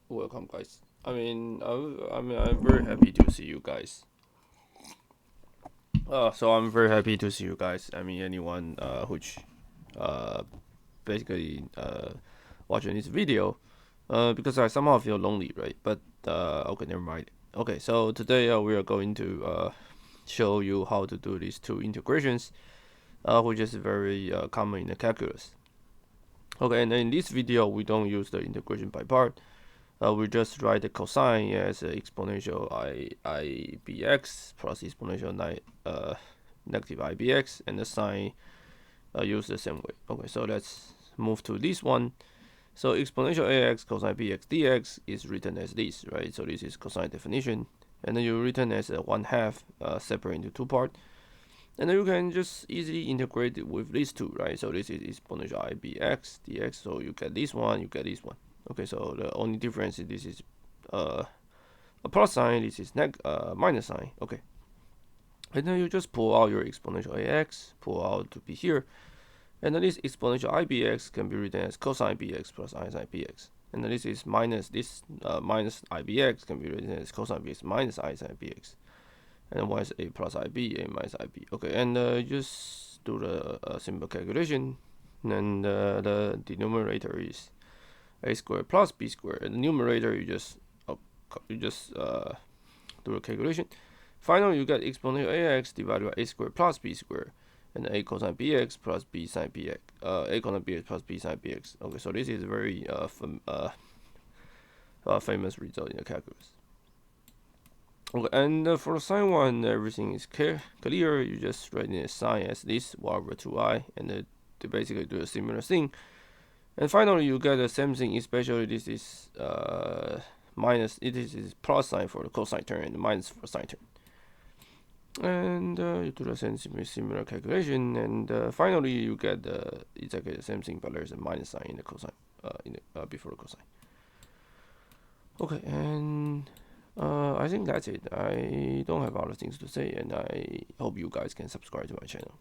Welcome, guys. I'm very happy to see you guys. So I'm very happy to see you guys. Anyone which uh basically watching this video, because I somehow feel lonely, right? But okay, never mind. Okay, so today we are going to show you how to do these two integrations, which is very common in the calculus. Okay, and in this video we don't use the integration by part. We just write the cosine as exponential ibx plus exponential negative ibx, and the sine use the same way. Okay, so let's move to this one. So exponential ax cosine bx dx is written as this, right? So this is cosine definition, and then you written as a 1/2 separate into two parts. And then you can just easily integrate it with these two, right? So this is exponential ibx dx. So you get this one, you get this one. Okay, so the only difference is this is uh, a plus sign, this is minus sign. Okay, and then you just pull out your exponential ax, pull out to be here, and then this exponential ibx can be written as cosine bx plus I sine bx. And then this is minus ibx can be written as cosine bx minus I sine bx. And y is a plus ib, a minus ib. Okay, and just do the simple calculation. And then the denominator is a squared plus b squared, and the numerator you just do the calculation. Finally, you get exponential ax divided by a squared plus b squared, and a cosine bx plus b sine bx, a cosine bx plus b sine bx. Okay, so this is a very famous result in the calculus. Okay, and for the sine one, everything is clear. You just write in the sine as this 1 over 2i, and they basically do a similar thing. And finally, you get the same thing, especially this is minus, it is plus sign for the cosine term and minus for sine term. And you do the same similar calculation, and finally you get exactly the same thing, but there's a minus sign in the cosine, before the cosine. Okay, and I think that's it. I don't have other things to say, and I hope you guys can subscribe to my channel.